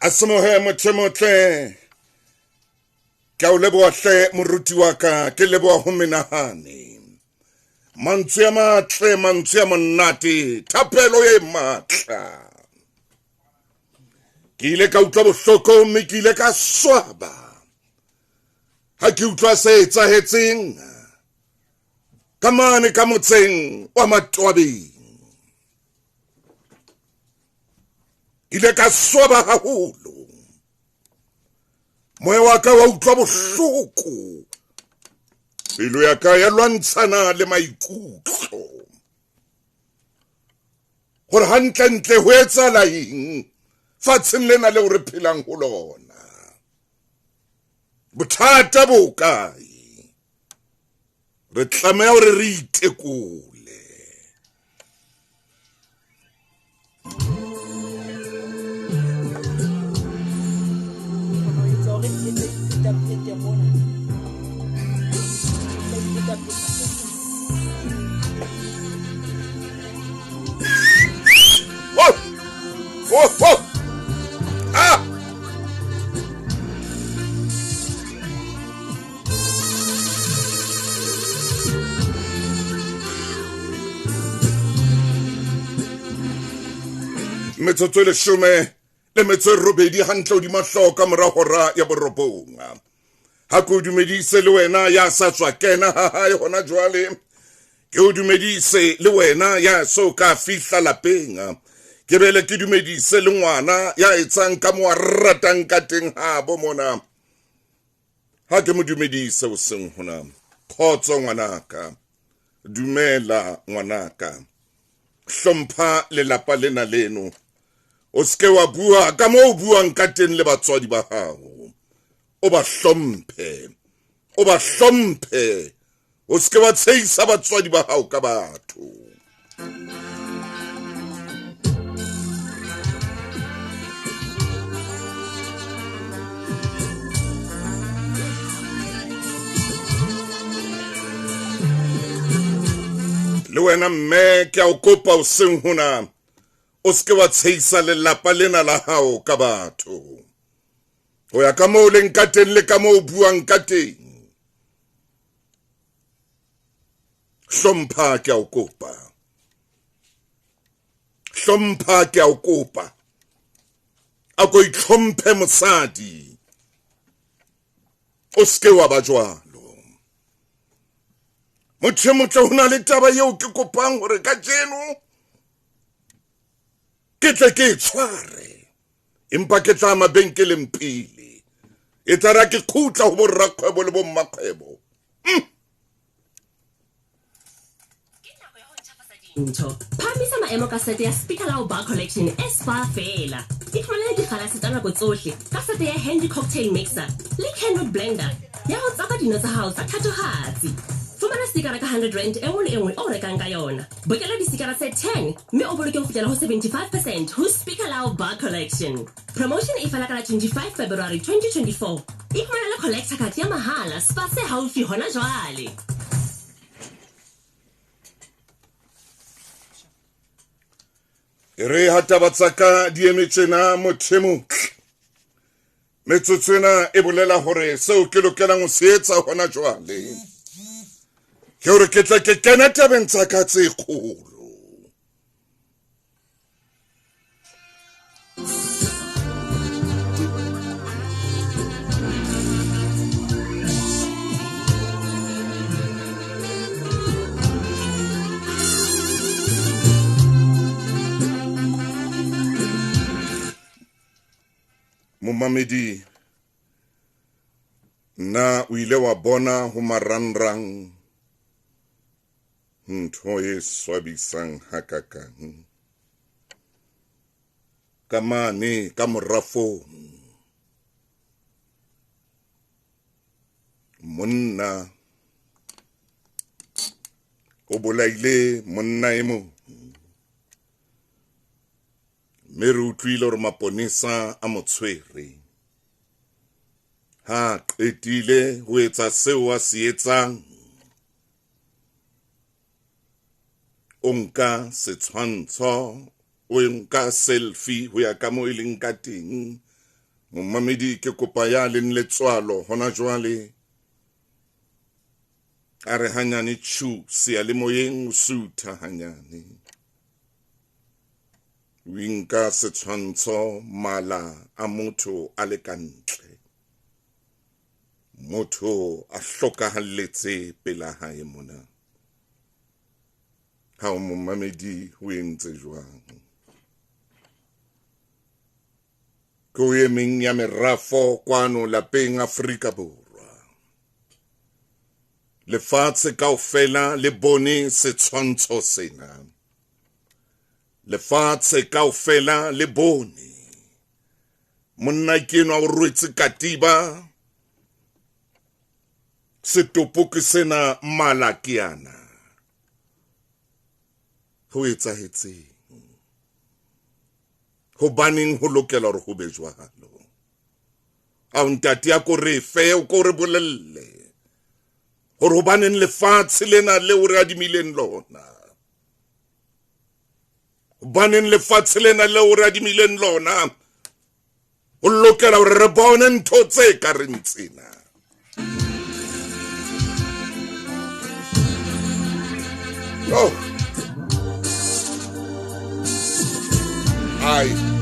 Asamohe motle ka o leboa hle moruti wa ka ke leboa ho menahane mantswe ya matle mantswe ya monate thapelo e matla ke ile ka utlwa bohloko mme ke ile ka swaba ha ke utlwa se etsahetseng ka mane ka motseng wa Matwabeng ile ka swaba haholo moya wa ka wa utlwa bohloko pelo ya ka ya lwantshana le maikutlo gore hantle ho etsahala eng fatsheng lena le re phelang ho lona bothata bo kae re tlameha hore re itekole Oh! Ah! Metsotso le shome le metso robedi hantle di mahloka mora hora ya borobonga ha ko dumedise le wena ya sa tswa kena ha hona jwale ke o dumedise le wena ya so ka fihla lapeng ke bele ke dumedise le ngwana ya etsang ka mo ratang ka teng ha bo mona ha ke mo dumedise o seng hona khotso ngwanaka dumela ngwanaka hlompha le lapa lena leno o ske wa bua ka mo buang ka teng le batswadi ba hao o ba hlomphe o ske wa tseisa batswadi ba hao ka batho le wena mme ke a o kopa o seng hona o ske wa tseisa le lapa lena la hao ka batho ho ya ka mo leng ka teng le ka mo buang ka teng hlompha ke a o kopa a ko itlhomphe mosadi o ske wa ba jwalo motho hona le taba yeo ke kopang hore ka jeno ke tle ke tshware empa ke tla mabenkeleng pele e tara ke khutla ho borrakgwebo le bommakgwebo Phamisa maemo ka sete ya speaker lao bar collection S-Bar fela. Ikhmana dikgalase tsa nako tsohle ka sete ya handy cocktail mixer le candle blender ya ho tsaka dino tsa hao tsa thatohatsi. Fumana stikara ka 100 rand e nngwe le nngwe o rekang ka yona. Bokela distikara tse 10 mme o boloke ho fihlela ho 75% ho speaker lao bar collection. Promotion e fela ka 25 February 2024. Ikhmana le collector card ya mahala spa se haufi hona jwale. re hata batsaka di emetsena mothemo metsotsena e bolela hore seo ke lokelang ho se etsa hona jwale ke hore ke tla ke kena tabeng tsa ka tse kgolo Momamedi na o ile wa bona ho marangrang ntho e swabisang hakakang ka mane ka morafong monna o bolaile monna e mong mme re utlwile hore maponesa a motshwere ha qetile ho etsa seo a se etsang o nka setshwantsho o nka selfie ho ya ka mo e leng ka teng Momamedi ke kopa ya le letswalo hona jwale a re hanyane chu seyalemoyeng o sutha hanyane winka setshwantsho mala a motho a le kantle motho a hlokahalletse pela hae mona ha o momamedi o entse jwang ko emeng ya merafo kwano lapeng Afrika Borwa lefatshe kaofela le bone setshwantsho sena lefatshe kaofela le bone monna ke enwa o rwetse katiba setopo ke sena malakiana ho etsahetseng ho baneng ho lokela hore ho be jwalo a ntate ya ko re fe o ko re bolelle hore ho baneng lefatshe lena le o re adimileng lona ho baneng lefatshe lena le o re adimileng lona o lokela hore re bone ntho tse ka reng tsena Ai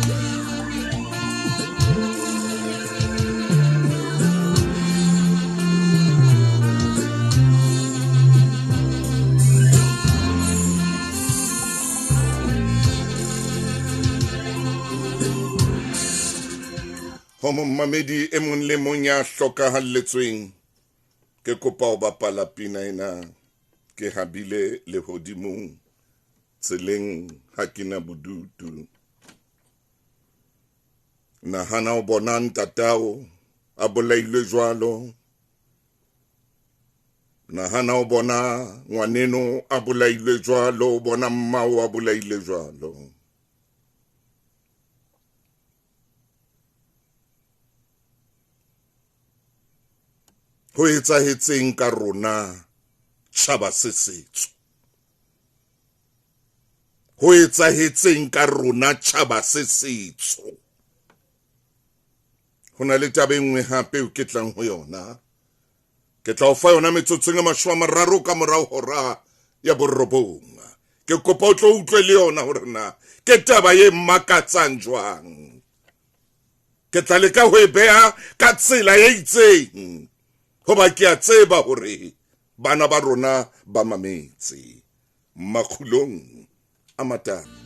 ho momamedi e mong le mong ya hlokahalletsweng ke kopa ho bapala pina ena ke habile lehodimong tseleng ha kena bodutu nahana o bona ntatao a bolailwe jwalo nahana o bona ngwaneno a bolailwe jwalo o bona mmao a bolailwe jwalo ho etsahetseng ka rona tjhaba se setso ho etsahetseng ka rona tjhaba se setso hona le taba engwe hape o ke tlang ho yona ke tla o fa yona metsotsong e 30 ka morao hora ya borobong ke kopa o tlo utlwe le yona hore na ke taba ye makatsang jwang ke tla leka ho e beha ka tsela ye itseng hoba ke a tseba hore bana ba rona ba mametse Makgulong A Matala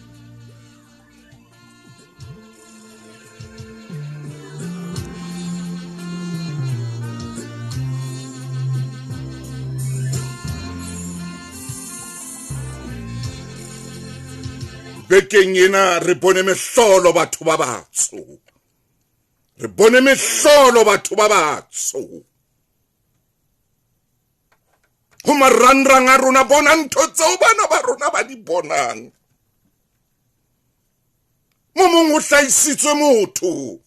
bekeng ena re bone mehlolo batho ba batsho re bone mehlolo batho ba batsho ho marangrang a rona bona ntho tseo bana ba rona ba di bonang mo mong o hlaisitswe motho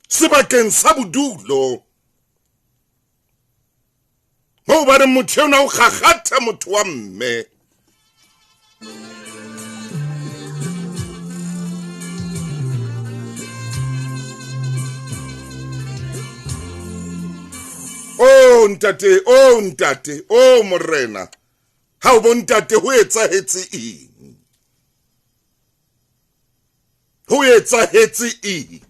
sebakeng sa bodulo mo ba re motho ona o gagata motho wa mme ntate, morena ha o bontate ho etsahetse eng ho etsahetse eng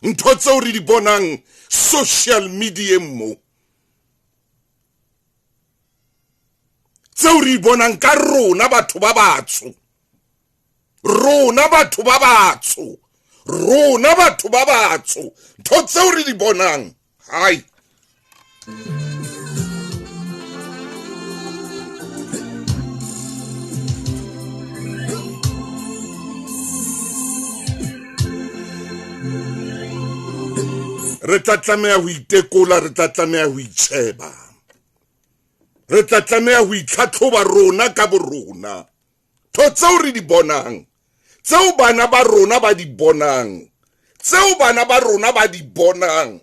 ntho tseo re di bonang social media mo tseo re di bonang ka rona batho ba batsho rona batho ba batsho ntho tseo re di bonang hai re tla tlameha ho itekola re tla tlameha ho itsheba re tla tlameha ho itlhatlhoba rona ka borona ntho tseo re di bonang tseo bana ba rona ba di bonang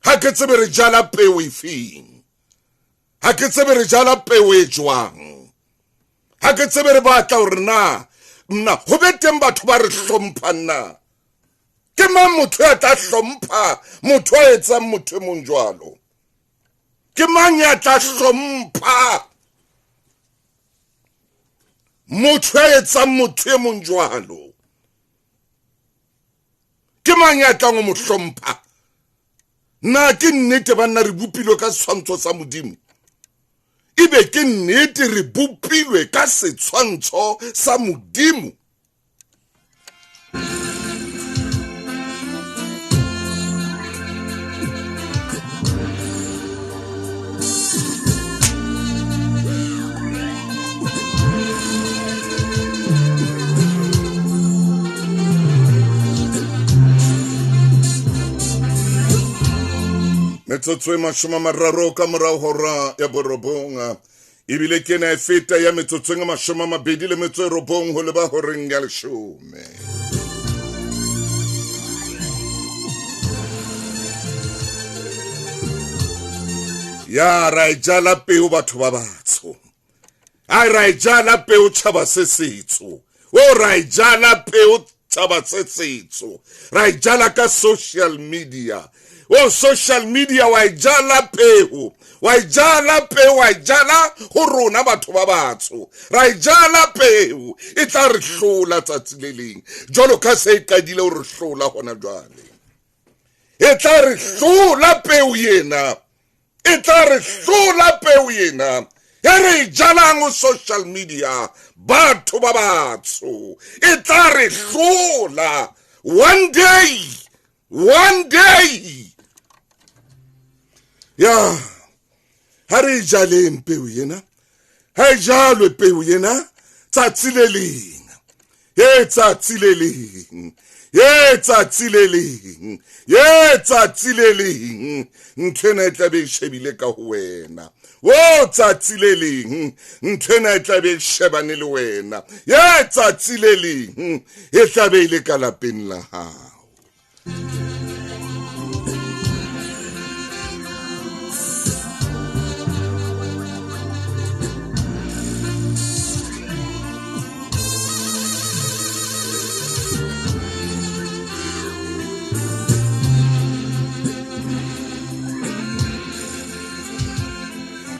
ha ke tsebe re jala peo efeng ha ke tsebe re jala peo e jwang ha ke tsebe re batla hore na mna ho be teng batho ba re hlompha nna ke mang motho ya tla hlompha motho a etsang motho e mong jwalo ke mang ya tla hlompha motho a etsang motho e mong jwalo ke mang ya tla mo hlompha na ke nnete banna re bopilwe ka setshwantsho sa modimo ibe ke nnete re bopilwe ka setshwantsho sa modimo metsotso e mashome a mararo ka morao hora ya borobong ebile ke na e feta ya metsotso e mashome a mabedi le metso e robong ho leba horeng ya leshome ya ra e jala peo batho ba batsho a ra e jala peo tjhaba se setso o ra e jala peo tjhaba se setso ra e jala ka social media o social media wa ijala peo wa ijala ho rona batho ba batsho ra ijala peo e tla re hlola tsatsi le leng jolo ka se qadile o re hlola hona jwale e tla re hlola peo yena e tla re hlola peo yena e re ijalang o social media batho ba batsho e tla re hlola one day ya ha re ijaleng peo yena ha ijalwe peo yena tsatsi le leng tsatsi le leng tsatsi le leng tsatsi le leng nthena e tla be shebile ka ho wena o tsatsi le leng nthena e tla be shebane le wena tsatsi le leng e tla be ile ka lapeng la hao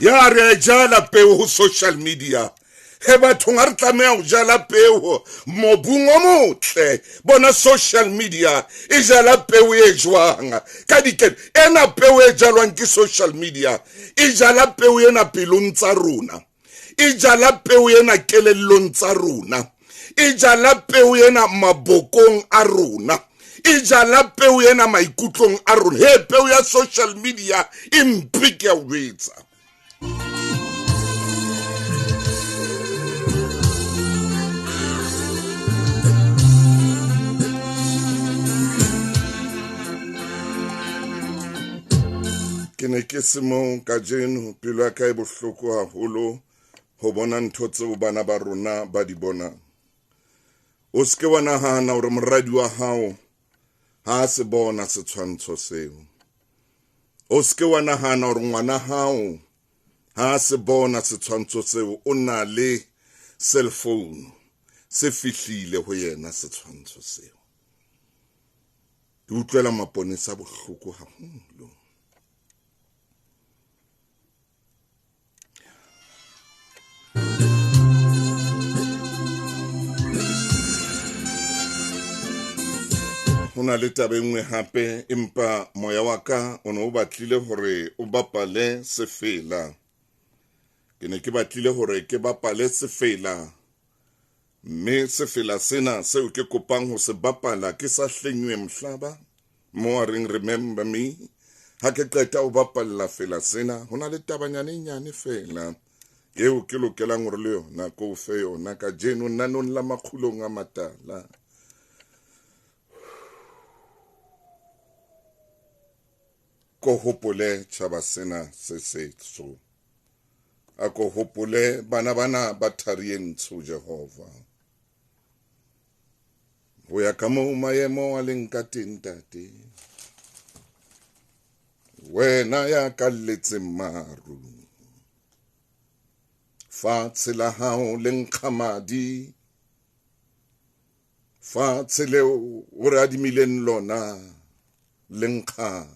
ya re jala peo ho social media he bathong a re tlameha ho jala peo mobung o motle bona social media e jala peo e jwang ka dikene ena peo e jalwang ke social media e jala peo ena pelong tsa rona e jala peo ena kelellong tsa rona e jala peo ena mabokong a rona e jala peo ena maikutlong a rona he peo ya social media e mpe ke a o etsa ke ne ke se mo ka jeno pelo ya ka e bohloko haholo ho bona ntho tseo bana ba rona ba di bona o ske wa nahana hore moradi wa hao ha se bona setshwantsho seo o ske wa nahana hore ngwana hao ha se bona setshwantsho seo o na le cell phone se fihlile ho yena setshwantsho seo ke utlwela maponesa bohloko haholo hona le taba engwe hape empa moya wa ka o no batlile hore o bapale sefela ke ne ke batlile hore ke bapale sefela mme sefela sena seo ke kopang ho se bapala ke sa hlenywe mohlaba mo a reng remember me ha ke qeta ho bapalla fela sena hona le tabanyane nyane fela eo ke lokelang hore le yona ko fe yona ka jeno nanong la Makgulong A Matala ko hopole tshaba sena se setso a ko hopole bana ba tharientsho Jehova ho ya ka moo maemo a leng ka teng tate wena ya kalletseng maru fatshe la hao le nkgamadi fatshe leo o re adimileng lona le nkga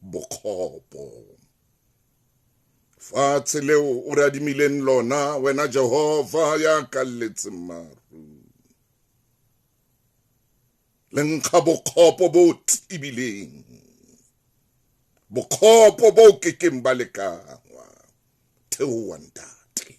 bokgopo. Fatshe leo o re adimileng lona wena Jehova ya kalletseng maru. Le nkga bokgopo bo tibileng, bokgopo bo kekeng ba lekangwa. Theowa ntate.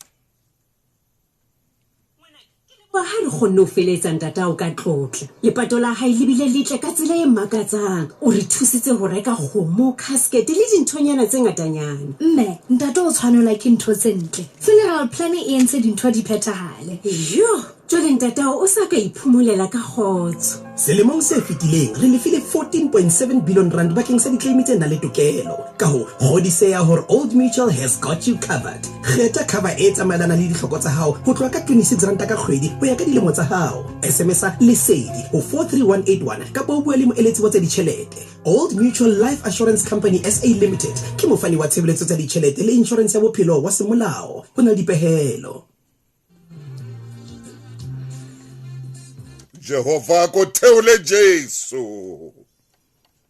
Ba ha re kgonne ho feletsa ntatao ka tlotla. Lepato la hae le bile letle ka tsela e makatsang. O re thusitse ho reka kgomo, casket le dinthonyana tse ngatanyana. Mme, ntato o tshwanela ke ntho tse ntle. Funeral plan e entse dintho di phethahale. Yo, jwale ntatao o sa ka iphumolela ka kgotso. Selemong se fetileng re lefile 14.7 billion rand bakeng sa di-claim tse nang le tokelo. Ka hoo, kgodiseha hore Old Mutual has got you covered. Kgetha cover e tsamaelana le ditlhoko tsa hao ho tloha ka 26 rand ka kgwedi ho ya ka dilemo tsa hao. SMS-a lesedi ho 43181 kapa o bua le moeletsi wa tsa ditjhelete. Old Mutual Life Assurance Company SA Limited ke mofani wa tshebeletso tsa ditjhelete le insurance ya bophelo wa semolao. Ho na le dipehelo. Jehova ko theole Jesu.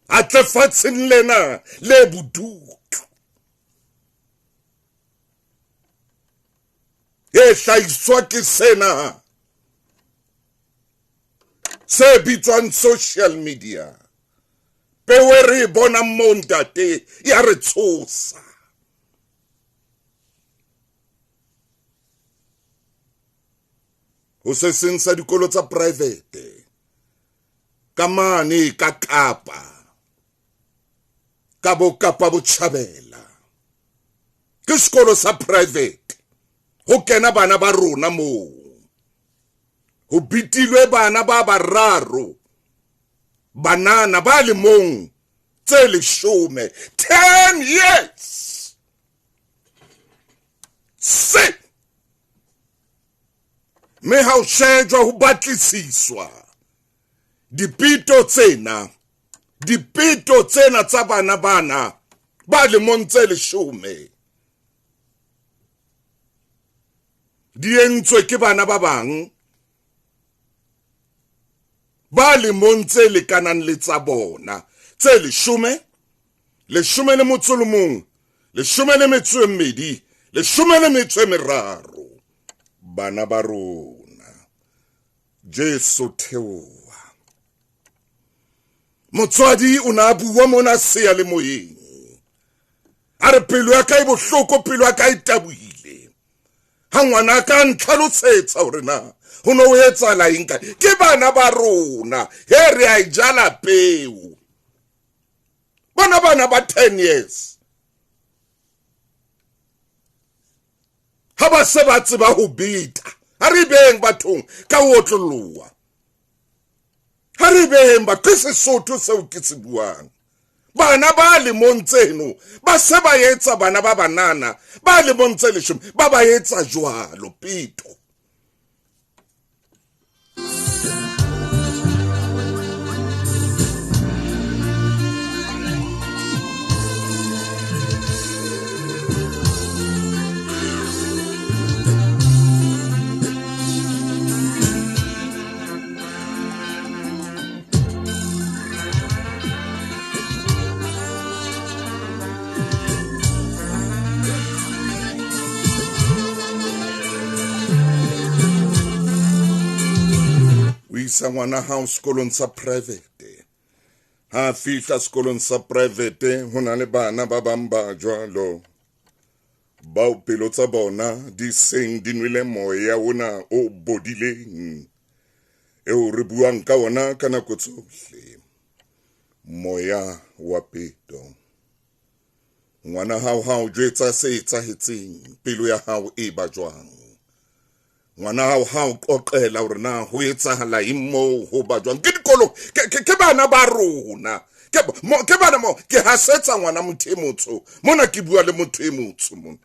Atle fatsheng lena le bodutu. E hlahiswa ke sena se bitswang social media. Pewe re bona mo ntate ya re tshosa. Ho se seng sa dikolo tsa private ka mane ka Kapa ka bo Kapa Botjhabela ke sekolo sa private ho kena bana ba rona moo ho bitilwe bana ba bararo banana ba le mong tse 10 years se me ha o shejwa ho batlisiswa dipito tsena tsa bana ba le montse 10 di entswe ke bana ba bang ba le montse le kanang le tsa bona tse 10 le motsolomong 12 13 bana ba rona. Jesu theowa. Motswadi o na bua mona sea le moyeng. A re pelo ya ka e bohloko, pelo ya ka e tabuile. Ha ngwana ka ntlhalosetsa hore na ho no etsa la eng ka ke bana ba rona he re a ijala peo. Bana ba 10 years. Ha ba se ba tseba ho bita. Ha re beng bathong ka otloloha. Ha re beng ba ke sesotho seo ke se buang. Bana ba le montseno ba se ba etsa bana ba banana ba le montse 10 ba etsa jwalo pito. Sa ngwana hao sekolong sa private. Ha fihla sekolong sa private ho na le bana ba bang ba jwalo. Bao pelo tsa bona di seng di nwele moya ona o bodileng. Eo re buang ka ona ka nako tsohle. Moya wa peto. Ngwana hao ha o jwetsa se etsahetseng, pelo ya hao e ba jwang. Ngwana hao ha o qoqela hore na ho etsahala imo ho ba jwang ke dikolo ke bana ba rona ke bana mo ke hasetsa ngwana motho e motsho mona ke bua le motho e motsho mona.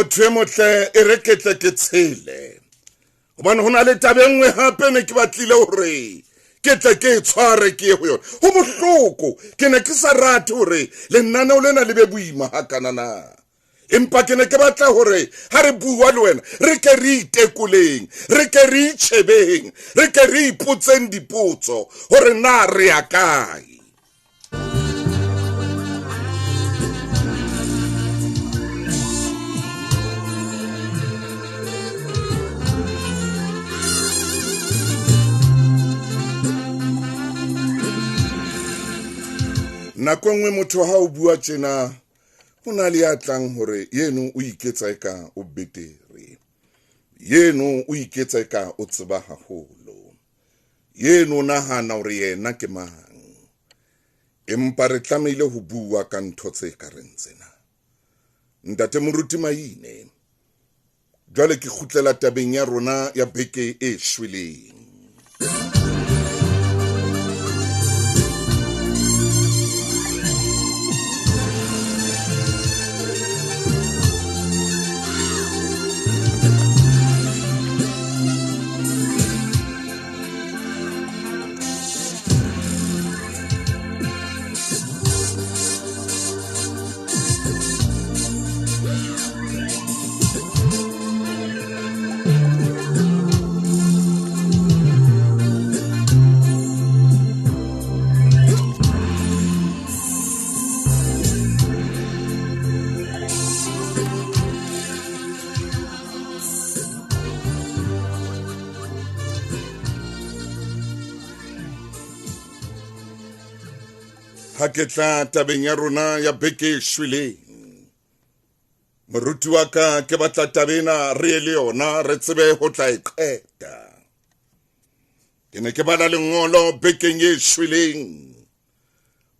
motho e motle e re ke tle ke tshele gobane go na le tabe nngwe gape ne ke batlile gore ke tle ke tshware ke ye go yona go bohloko ke ne ke sa rate gore lenaneo lena le be boima ga kanana empa ke ne ke batla gore ha re bua le wena re ke re itekoleng re ke re itshebeng re ke re ipotseng dipotso gore na re ya kae nako nngwe motho ha o bua tjena o na le ya tlang hore yeno o iketsa eka o betere yeno o iketsa eka o tseba haholo yeno nahana hore yena ke mang empa re tlamehile ho bua ka ntho tse ka reng tsena ntate moruti Maine jwale ke khutlela tabeng ya rona ya beke e shweleng ha ke tla tabeng ya rona ya beke shweleng moruti wa ka ke batla tabena re le yona re tsebe ho tla iqeta ke ne ke bala lengolo bekeng e shweleng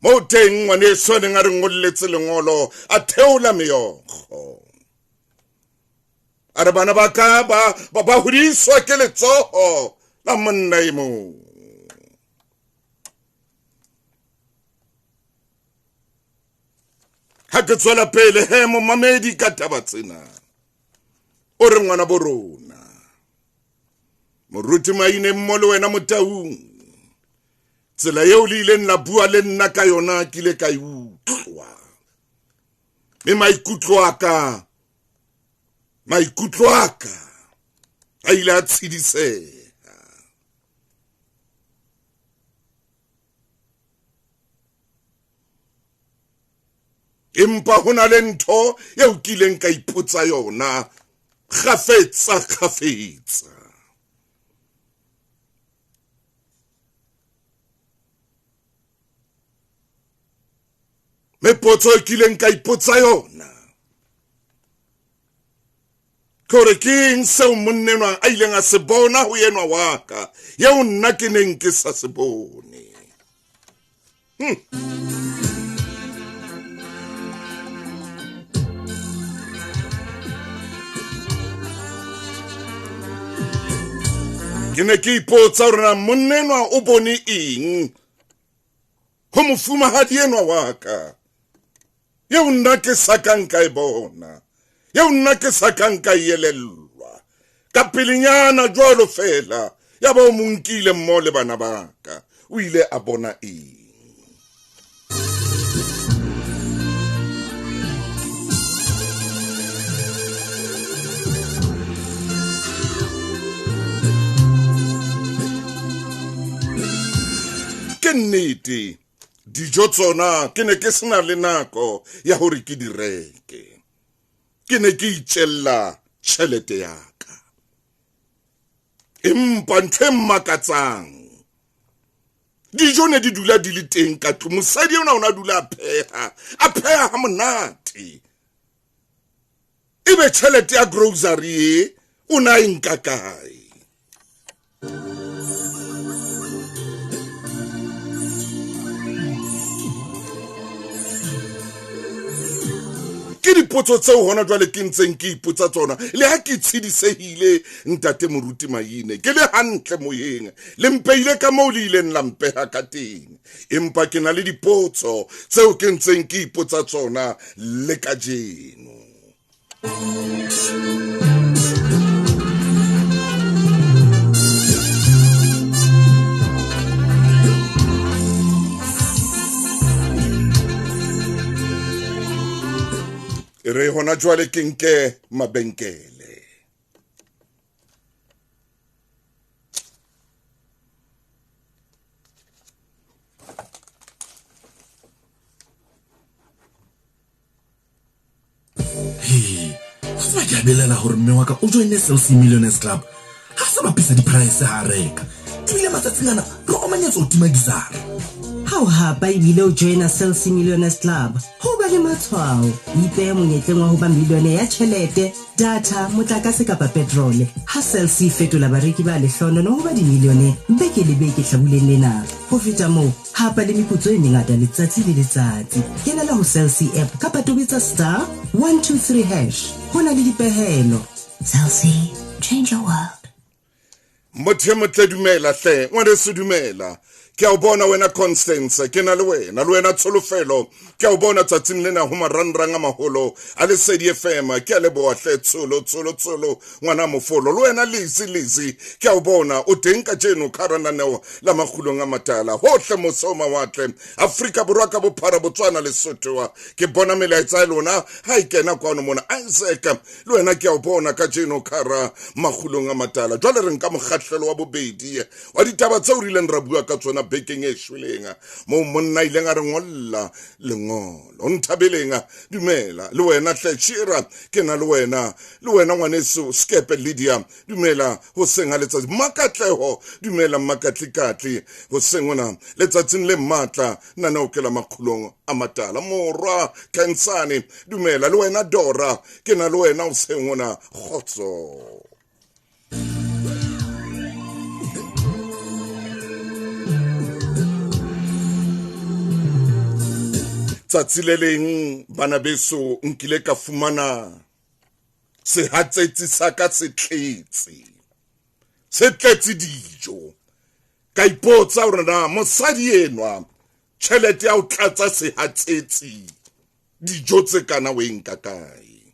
mo teng ngwane so ne ngare ngolletse lengolo a theola meyogo are bana ba ka ba hodiswa ke letsoho la monna e mong ha ke tswela pele he mo mamedi ka taba tsena o re ngwana borona moruti Maine mmole wena Motaung tsela yeo le ile nna bua le nna ka yona ke ile ka utlwa me maikutlo aka a ile a tshidise empa hona le ntho eo kileng ka ipotsa yona kgafetsa me potso e kileng ka ipotsa yona kore king seo monnenwa a ileng a se bona ho yenwa wa ka yeo nna ke neng ke sa se bone ke ne ke ipotsa hore na monnenwa o bone eng ho mofumahadi enwa wa ka yeo nna ke sakang ka e bona yeo nna ke sakang ka yelellwa ka pelenyana jwalo fela ya ba o monkile mmo le bana ba ka o ile a bona eng ke nnete dijo tsona ke ne ke sena le nako ya hore ke di reke ke ne ke itjella tšhelete ya ka empa ntho mmakatsang dijo ne di dula di le teng ka tlo mosadi ona ona dula a pheha ha monate ebe tšhelete ya grocery o na enka kae ke dipotso tseo hona jwale ke ntseng ke ipotsa tsona le ha ke tshidisehile ntate moruti Maine ke le hantle moyeng le mpeile ka moo le ile nna mpeha ka teng empa ke na le dipotso tseo ke ntseng ke ipotsa tsona le ka jeno Re hona jwale ke nke mabenkele. Hey, fa ke abelela hore mme wa ka o joine SLC Millionaires Club. Ha sa bapisa di price ha reka. Ebile matsatsing ana re omanyetsa o tima gizara. How hapa ibile o joina SLC Millionaires Club? Ho ba le matshwao. Ipe monyetleng wa ho ba milione ya tjhelete, data, motlakase kapa petrol. Ha SLC fetola bareki ba lehlono ho ba di milione. Beke le beke hlabuleng lena. Ho feta moo, hapa le meputso e mengata letsatsi le letsatsi. Kenela ho SLC app kapa tobetsa *123#. Hona le dipehelo. SLC, change your world. Motho motle dumela hle, ngwane se dumela. Ke a bona wena Constance, ke na le wena Tsholofelo, ke a bona tsatsing lena ho marangrang a maholo a lesedi FM, ke a leboha hle Tsolo ngwana mofolo le wena Lizzy, ke a bona o teng ka jeno karananeo la Makgulong A Matala hohle mosoma watle Afrika Borwa ka bophara Botswana Lesotho. Ke bona melaetsa lona ha ikena kwano mona Isaac le wena ke a bona ka jeno kara Makgulong A Matala. Jwale re nka mokgahlelo wa bobedi wa ditaba tse o rileng ra bua ka tsona bekeng e shwelenga mo monna ile nga re ngolla lengolo o nthabelenga dumela le wena Hlechira ke na le wena ngwaneso Skepe Lydia dumela ho senga letsatsi makatleho dumela makatlikatli ho sengona letsatsing le matla nana o kela Makgulong A Matala morwa Kansane dumela le wena Dora ke na le wena o sengona khotso. Tsatsileleng bana beso nkile ka fumana sehatsetsi sa ka se tletse dijo ka ipotsa hore na mosadi enwa tjhelete ya o tlatsa sehatsetsi dijo tse kana we nka kae.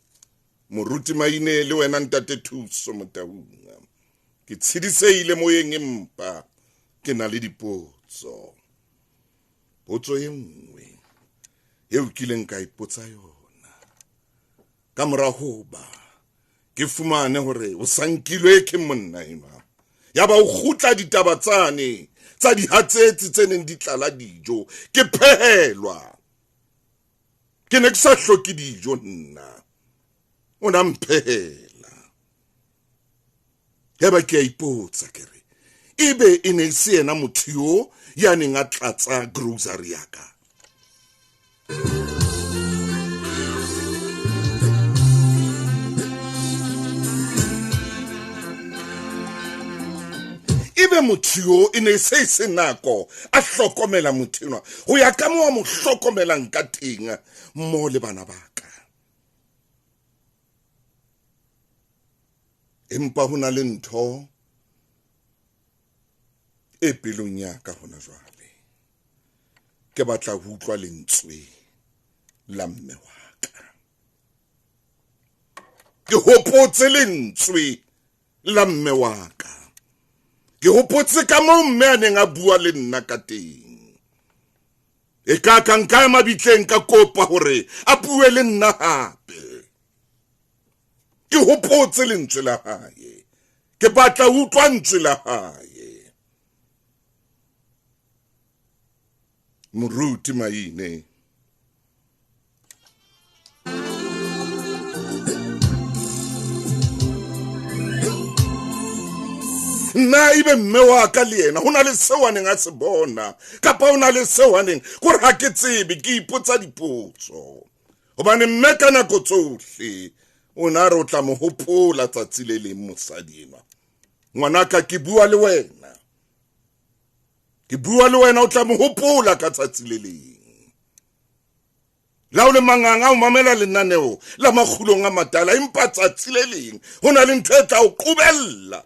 Moruti Maine le wena ntate Thuso Motaung, ke tshidiseile moyeng empa ke na le dipotso. Potso e nngwe eo kileng ka ipotsa yona ka mora hoba ke fumane hore o sankilwe ke monna enwa ya ba o khutla ditaba tsane tsa dihatsetsi tse neng di tlala dijo ke phehelwa ke ne ke sa hloki dijo nna o na mphehela ya ba ke a ipotsa ke re ebe e ne se yena motho yo ya neng a tlatsa grocery ya ka. Ibe motho yo e ne se nako a hlokomela motho enwa ho ya ka mo mo hlokomelang ka teng mo le bana ba ka. Empa hona le ntho e pelong ya ka hona jwale ke batla ho utlwa lentswe la mme wa ka. Ke hopotse lentswe la mme wa ka. Ke hopotse ka mo mme a neng a bua le nna ka teng. E ka nka mabitleng ka kopa hore a bue le nna hape. Ke hopotse lentswe la hae. Ke batla ho utlwa lentswe la hae. Moruti Maine. Na ibe mme wa ka le yena hona le seo a neng a se bona kapa hona le seo a neng gore ha ke tsebe ke ipotsa dipotso hobane mme ka nako tsohle o na re o tla mo hopola tsatsi le leng mosadi enwa. Ngwanaka ke bua le wena o tla mo hopola ka tsatsi le leng. La o le manganga o mamela lenaneo la Makgulong A Matala empa tsatsi le leng hona le ntho e tla o qobella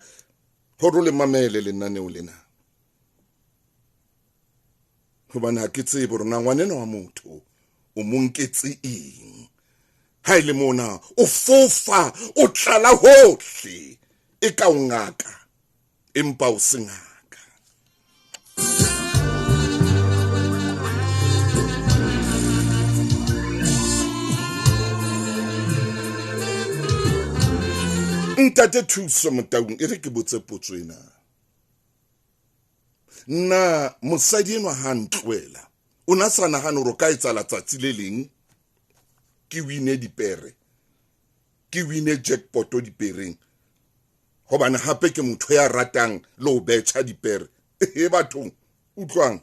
hore le mamele lenaneo lena. Hobane ha ke tsebe hore na ngwanena wa motho o monketse eng ha ile mona o fofa o tlala hohle e ka ngaka empa o sengaka. Ntate Thuso Motaung e re ke botse potso ena. Na mosadi enwa ha ntloela o na sa nagana ro ka etsala tsatsi le leng ke wine dipere ke wine jackpot o dipereng hobane hape ke motho ya ratang le o betcha dipere e bathong utlwang.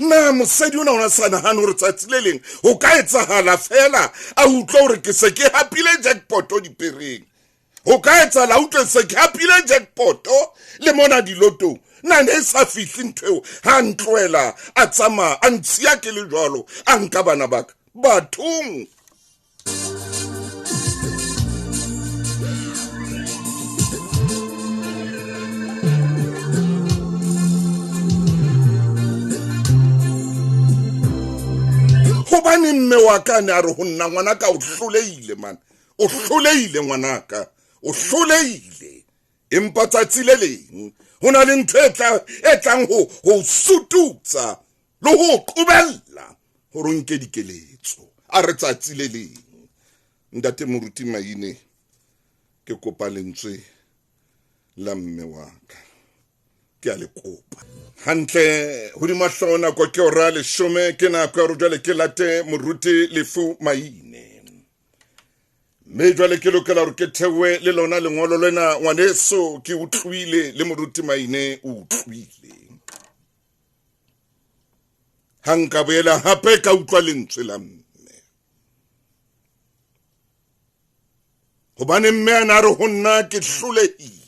Na mosadi ona ona sa nagana hore tsatsi le leng o ka etsahala fela a utlwa hore ke se ke hapile jackpot o dipereng. O ka etsala utlwe se ke hapile jackpot le mona dilotong. Na ne sa fihli ntweo ha ntloela a tsama a ntsia ke le jwalo a nka bana baka bathong. Hobane mme wa ka ne a re ho nna ngwanaka o hloleile man, o hloleile ngwanaka, o hloleile. Empa tsatsi le leng ho na le ntho e tlang ho sututsa le ho qobella hore o nke dikeletso a re tsatsi le leng. Ntate moruti Maine ke kopa lentswe la mme wa ka ke a le kopa hantle ho di mahlona ko ke ora le shome ke na kwa ro jale ke late moruti lefu Maine me jale ke lokela re ke thewe le lona lengolo lena ngwaneso ke utlwile le moruti Maine o utlwile hanka boela hape ka utlwa lentswe la mme hobane mme ana re ho nna ke hlolehile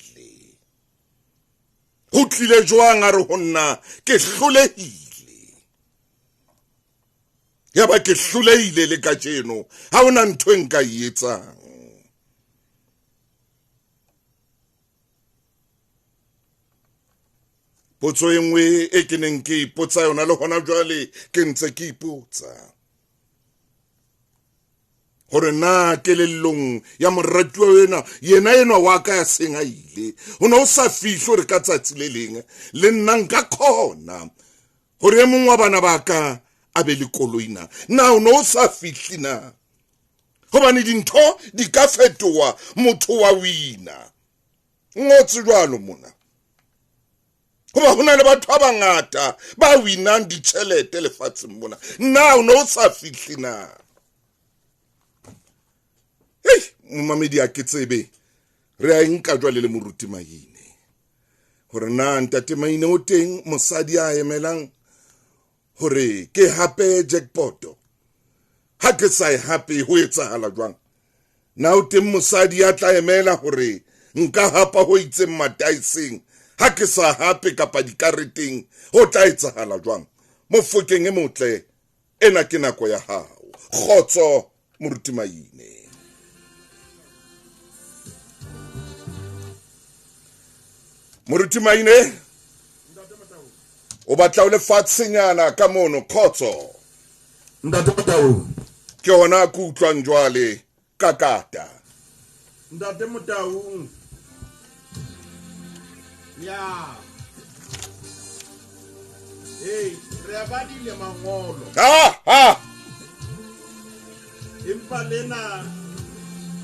ho tlile jwang a re ho nna ke hlolehile ya ba ke hlolehile le ka tjeno ha ona ntho e nka e etsang potso engwe e ke neng ke ipotsa yona le hona jwale ke ntse ke ipotsa hore na kelellong ya moratuwa wena yena enwa wa ka ya sengaile o no sa fihlo re ka tsatsi le leng le nna nka khona hore e mongwe wa bana ba ka a be le koloina na o no sa fihli na hobane dintho di ka fetoa motho wa wina ngotse jwalo mona hoba hona le batho ba bangata ba winang ditjhelete lefatsheng mona na o no sa fihli na Mamedi a ke tsebe re a nka jwale le moruti Maine hore na ntate Maine o teng mosadi a emelang hore ke hape jackpot ha ke sa e hape ho etsahala jwang na o teng mosadi ya tla emela hore nka hapa ho itseng mataiseng ha ke sa hape kapa dikareteng ho tla etsahala jwang mofokeng e motle ena ke nako ya hao khotso moruti Maine Moruti Maine o batla o le fatshenyana ka mono khotso Ntate Motaung ke hona ku utlwang jwale kakata Ntate Motaung ya re ba di le mangolo empa lena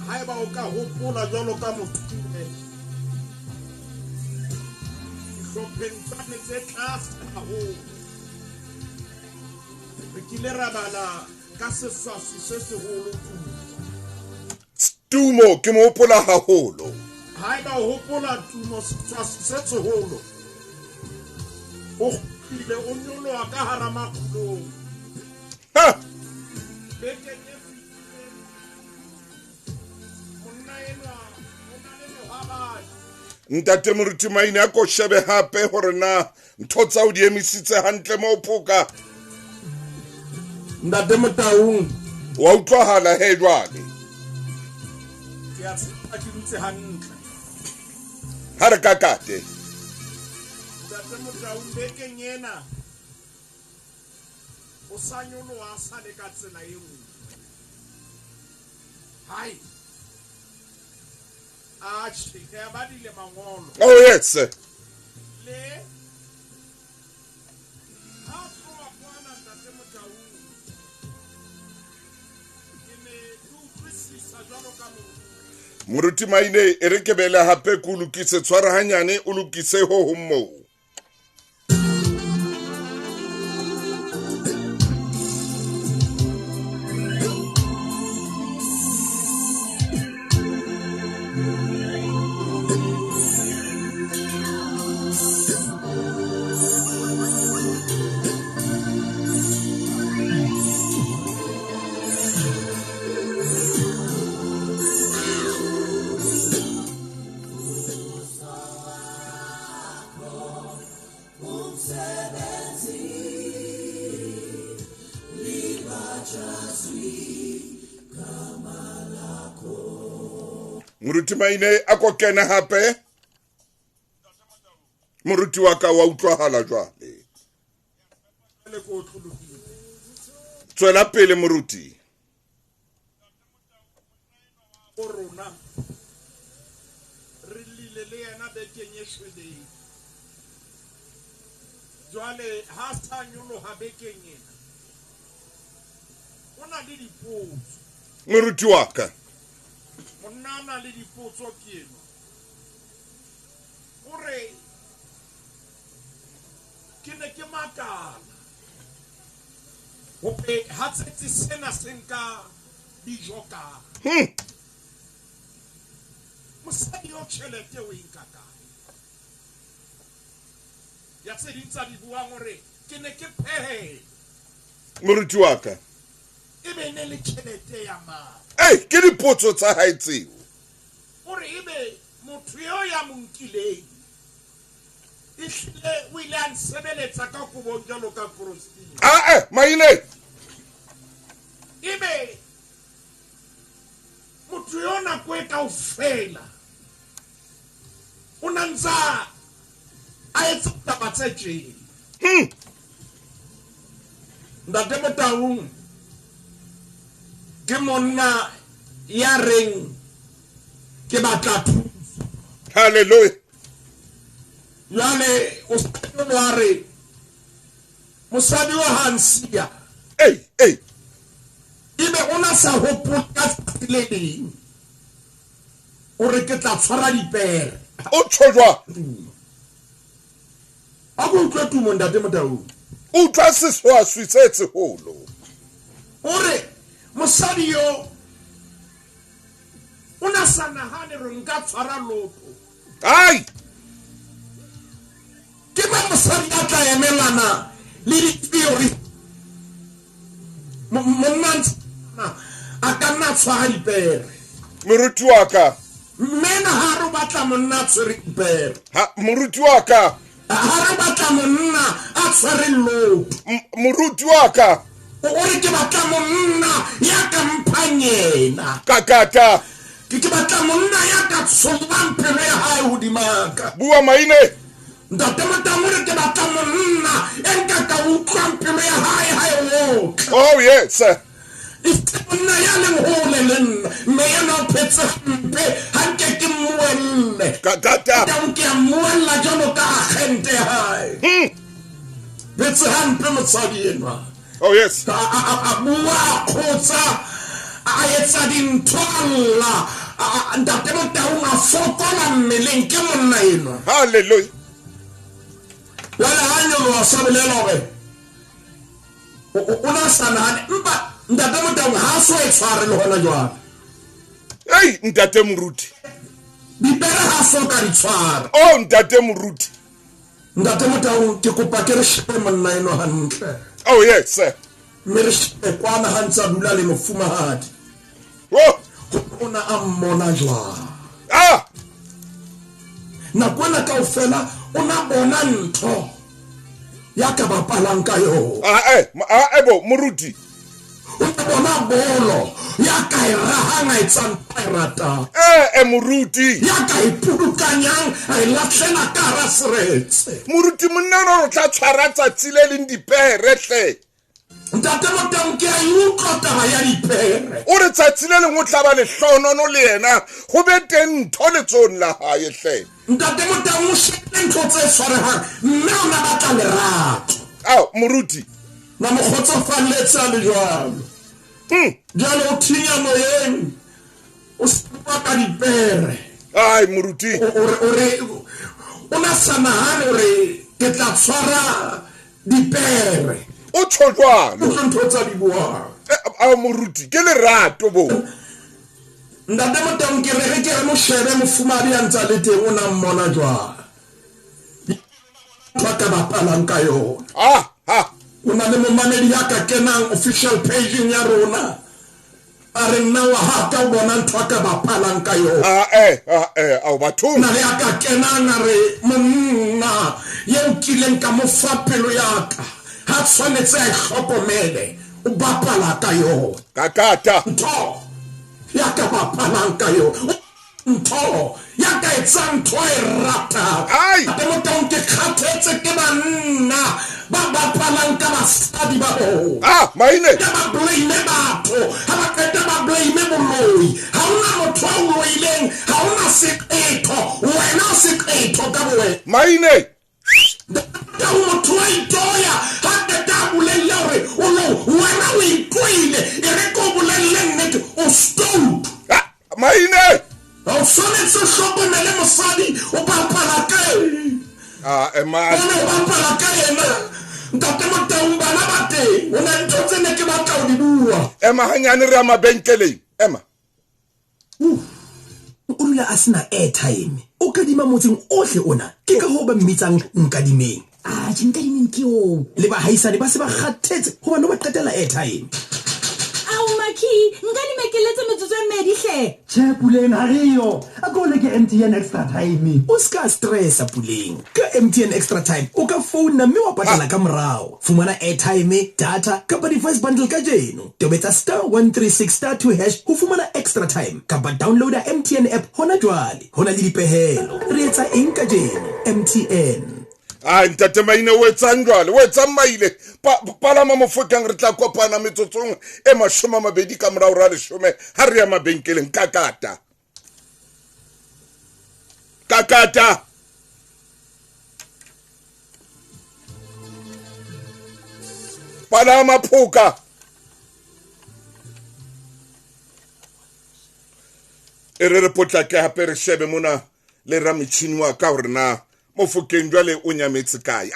ha eba o ka hopola jwalo ka motho Sophentane tse tlase haholo re kile ra bala ka seswasi se seholo Tumo ke mo hopola haholo ha eba o hopola tumo seswasi se seholo o ile o nyoloha ka hara Makgulong beke ye monna ena ona le mohabadi Ntate moruti Maine a ko shebe hape hore na ntho tsa o di emisitse hantle mo phoka Ntate Motaung wa utlwahala he jwale ke a tsaka ke ntse hantle ha re kakate Ntate Motaung bekeng ena o sa nyoloha sa le ka tsela e nngwe. Hai Ache, ke a badile mangolo. Oh yes Le ha tloha kwana Ntate Motaung ke ne ke utlwisisa jwalo ka moruti Maine e re ke bele hape ke o lokise tshwara hanyane o lokise ho ho moo. Moruti Maine a ko kena hape moruti wa ka wa utlwahala jwale le ko tlolofile. tswela pele moruti. O rona re lile le yena bekeng e shweleng. Jwale ha sa nyoloha bekeng ena o na le dipotso. Moruti wa ka Monna na le dipotso ke eno ore ke ne ke makala hope ha tsetsi sena se nka dijo ka mosadi yo tšhelete o inka kae ya tse ding tsa di buang gore ke ne ke phehela moruti wa ka e be ne le tšhelete ya mang ke dipotso tsa hae tseo ore e be motho yo ya mo nkileng ehlile o ile a nsebeletsa ka kobong jalo ka korosteng Maine e be motho yo nako e kaofela o na ntsa a etsa taba tse tjena Ntate Motaung ke monna ya reng ke batla thuso. hallelujah Jwale o sa wa re mosadi wa hansia ibe ona sa hopola le ding o re ke tla tshwara dipere o tshojwa a go utlwa tumo Ntate Motaung o tla seswa switsetse holo ore mosadi yo una sana hane re nka tshwara lopo ke ba mosadi a tla emelana le theory monna a ka nna tshwara dipere moruti wa ka mmena ha re batla monna tshwere dipere moruti wa ka ha re batla monna a tshwere lopo moruti wa ka ore ke batla monna ya ka mphanyena kakata ke batla monna ya ka tsombang pelo ya hae hodimaka bua Maine Ntate Motaung ke batla monna enka ka utlwang pelo ya hae wo oh yes monna ya leng hole le nna mme yena o phetse mpe ha ke mmuelle kakata ke a mmuella jalo ka agente ya hae phetse hampe motsadi enwa oh yes a bua khotsa a etsa dintho alla Ntate Motaung a fokola mmeleng ke monna enwa hallelujah wala hanyo wa sabelela hore o na sana mpa Ntate Motaung ha so e tshware le hona jwang ntate moruti dipere ha so ka di tshwara ntate moruti Ntate Motaung ke kopa ke re shebe monna eno hantle oh yes mme re shebe kwana ha ntsa dula le mofumahadi ona a mmona jwang nako ena kaofela o na bona ntho ya ka bapalang ka yona bo moruti o na bona bolo ya ka e rahang a etsang a rata moruti ya ka e pudukanyang a e latlhela ka hara seretse moruti monna o tla tshwara tsatsi le leng dipere hle ntate Motaung ke a e utlwa taba ya dipere o re tsatsi le leng o tla ba lehlonono le yena go be teng ntho letsong la hae hle ntate Motaung o shebile ntho tse tshwarehang mme o na batla lerato moruti na mo kgotsofalletse a le jwalo jalo o thinya moyeng o sepa ka dipere ai moruti o na sanahane gore ke tla tshwara dipere o tsho jwalo o ntho tsa di buang moruti ke lerato bo ntate Motaung ke re ke re mo shebe mofumadi a ntsa le teng o na mmona jwalo ba ka bapalang ka yona o na le momamedi ya ka kenang official page ya rona a re nna wa haka o bona ntho a ka bapalang ka yona ao batho na le a ka kenang a re monna ye o kileng ka mo fa pelo ya ka ha tshwanetse a hlokomele o bapala ka yona kakata ntho ya ka bapalang ka yona ntho ya ka etsang ntho e rata ntate Motaung ke kgathetse ke banna ba bapalang ka basadi ba bona Maine ba blame batho ha ba qeta ba blame boloi ha ona motho a uloileng ha ona seketho wena o seketho ka bowe Maine ka motho a itoya ha qeta bolella hore o no wena o ikwile e re ko bolelle nnete o stop Maine o tshwanetse o hlokomele mosadi o bapala ka ena o bapala ka ena ntate Motaung bana ba teng o na ntho tse ne ke batla o di bua hanyane re ya mabenkeleng o dula a sena airtime o kadima motseng ohle ona ke ka ho ba mmitsang nkadimeng nkadimeng ke o le bahaisane ba se ba kgathetse hobane ba qetela airtime nkadime ke letse metsotso e mmedi hle tjhe Puleng ha reyo a ko le ke MTN extra time o ska stressa Puleng ka MTN extra time o ka founa mme wa patala ka morao fumana airtime data kapa device bundle ka jeno tobetsa *136*2# ho fumana extra time kapa downloada MTN app hona jwale hona le dipehelo re etsa eng ka jeno MTN ntate Maine o etsang jwale o etsang maile palama mofokang re tla kopana metsotsong e 20 ka morao ra 10 ha re ya mabenkeleng kakata palama phuka e re potla ke hape re shebe mona le rametšhini wa ka gore na mofokeng jwale o nyametse kae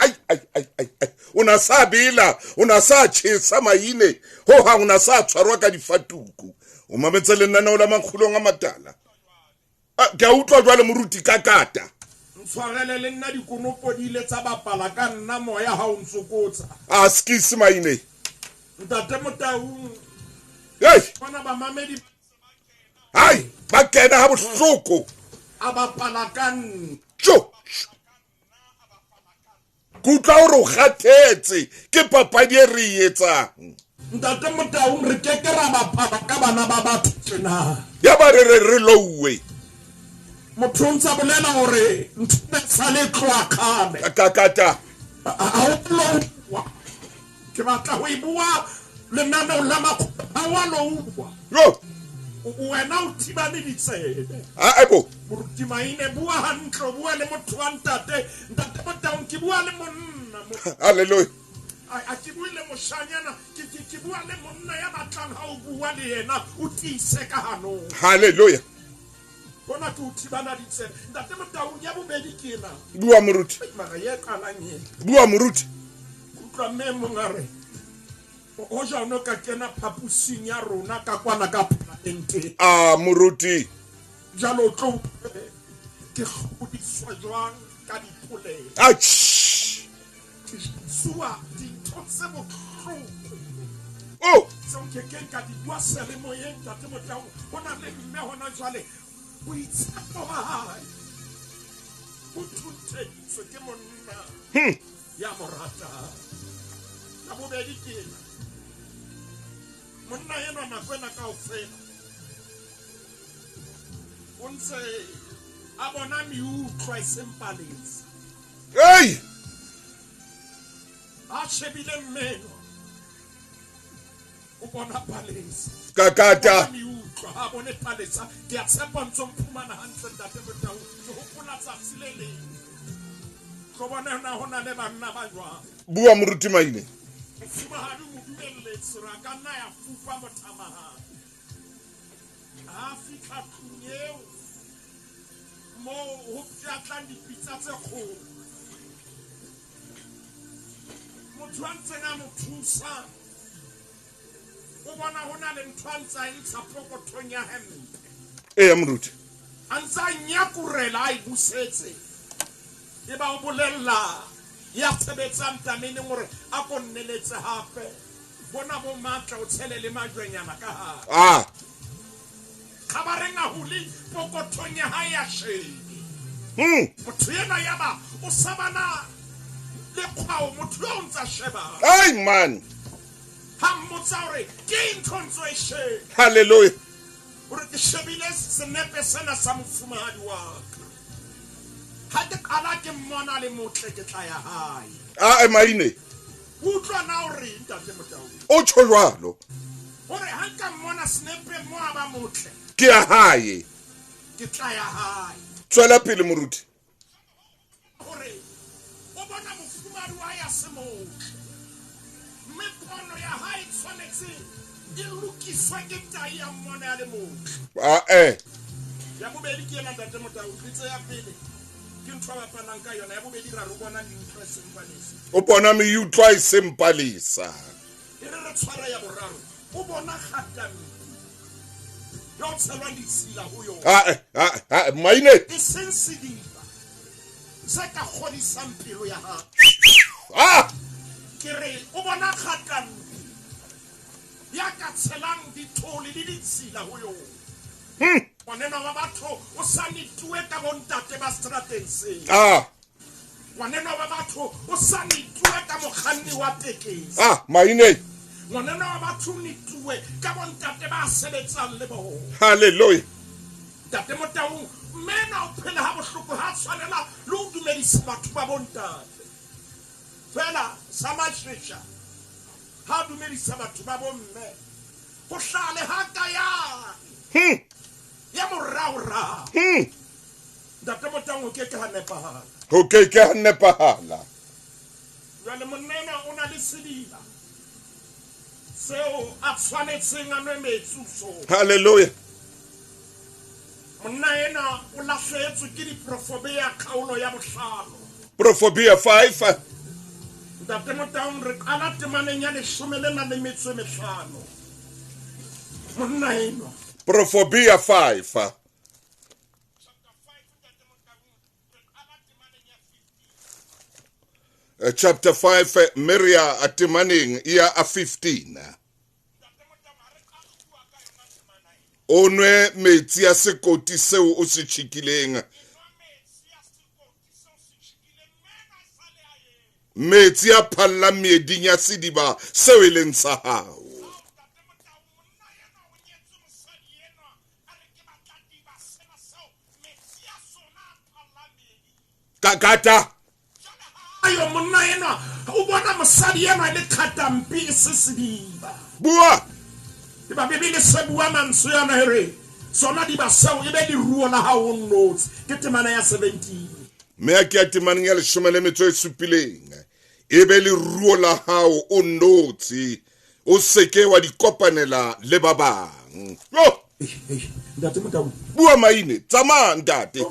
o na sa bila o na sa tšhesa Maine ho hang o na sa tshwarwa ka difatuku o mametse le nna la Makgulong A Matala ke a utlwa jwale moruti kakata ntshwarele le nna dikonopo di ile tsa bapala ka nna moya ha o ntsokotsa skisi Maine ntate Motaung bona ba mamedi ba kena ha bohloko a bapala ka nna kutla o re o kgathetse ke papadi e re e etsang ntate Motaung re keke ra bapala ka bana ba batho tjena ya ba re louwe motho ntsa bolela hore ntse sa le tloa khane kakata ke batla ho ibua le nana la makho ha wa lo wena o tibane ditsebe ebo moruti Maine bua hantle bua le motho wa ntate Motaung ke bua le monna haleluya a ke bua le moshanyana ke bua le monna ya batlang ha o bua le yena o tise ka hano haleluya bona ke o tibana ditsebe ntate Motaung ya bobedi ke ena bua moruti mara ye qalang ye bua moruti utlwa mme mongare o ja no ka kena phapusing ya rona ka kwana ka parlamente moruti jalo tlo ke kgodiswa jwang ka dipolelo suwa di totse botlhoko so ke ka di bua sele moyeng ntate Motaung bona le mme hona jwale o itshepo ba hae o thuntse ke monna ya morata ya bobedi ke monna ena makwena kaofela o ntse a bona meutlwa e sempaletse Hey! a shebile mmeno o bona palesa Kakata. meutlwa ha bone palesa ke a tshepa ntse mphumana hantle ntate Motaung ke hopola tsatsi le leng go bona na hona le banna ba jwang Bua moruti Maine. mfumahadi mo dumeletse ra ka nna ya fupa mothamahadi a fitla tlung mo ho tlatlang dipitsa tse kgolo motho a ntseng a mo thusa o bona ho na le ntho a ntse a ntsha pokothong ya hempe Ya moruti. a ntse a nyakurela a e busetse e ba o bolella ya tshebetsang tamene gore a ko nneletse hape bona bo matla o tshele le majwenyana ka hare khabareng a huli pokothong ya hae ya shebe motho ena ya ba o sabana le kgwao motho yo ntsa sheba Ay man. ha mmotsa hore ke ntho ntso e shebe Hallelujah. gore ke shebile senepe sena sa mofumahadi wa ka ha ke qala ke mmona le motle ke tla ya hae Maine. utlwa na hore ntate Motaung O tshojwalo. hore ha nka mmona senepe mo a ba motle Ke a hae. ke tla ya hae Tswela pele moruti. hore o bona mofumahadi wa ya se motle mme pono ya hae tshwanetse e lokiswa ke tai ya mmona ya le motle ya bobedi ke ena ntate Motaung ritse ya pele ke ntho ba palang ka yona ya bobedi ra re bona meutlwa e sempalesa O bona meutlwa e sempalesa. e re tshwara ya boraro o bona kgatami yo tshelwa ditsila ho yona Maine. e seng sediba se ka kgodisang pelo ya ha ke re o bona kgatami ya ka tshelang dithole le ditsila ho yona ngwanena wa batho o sanituwe ka bontate ba strateng se ngwanena wa batho o sanituwe ka mokganni wa tekesi Maine. ngwanena wa batho o nituwe ka bontate ba sebetsang le bona Hallelujah. ntate Motaung mmena o phela ha bohloko ha tshwanela le ho dumedisa batho ba bontate fela sa mashesha ha dumedisa batho ba bomme go hlale ha ka ya morao ntate Motaung o ke ha nepahala Ho ke ha nepahala. jwale monnena o na le sedila seo a tshwanetseng a nwe metsi so Hallelujah. monna ena o lahlehetswe ke diprofobia kgaolo ya bohlano Prophobia 5. ntate Motaung re qala temaneng ya 15 monna ena Prophobia 5. Chapter 5 Maria atimaning ia a 15. Onwe metsi a sekoti seo o se tshikileng. Metsi a phalla meeding ya sediba seo e leng sa hao. Kakata. ayo monna ena o bona mosadi ena le khatampi se sediba Bua. ba bebile se bua mantswe yana here sona di ba seo e be di ruo la ha o nnotse ke temana ya 17 Me a ke atimaneng ya 17 e be le ruo la hao o nnotse o seke wa di kopanela le ba bang. ntate Motaung Bua Maine. Tsamaya ntate.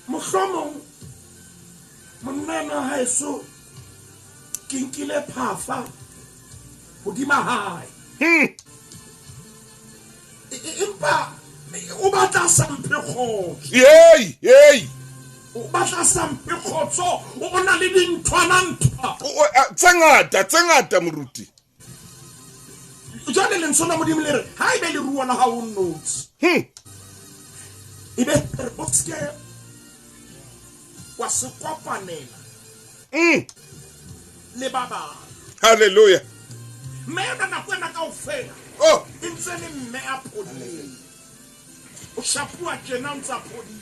mohlomong monna ha eso ke nkile phafa hodima hae empa o batla sampe khotso Hey. o batla sampe khotso o na le dinthwana ntwa Tsangata moruti. jwale le ntsona modimo le re ha ebe le ruo la ha o nnotse ebe re botske wa se kopanela le baba Hallelujah. mena na kwena kaofela Oh, Insane mme a phodile. O shapua tjena o ntsa phodile.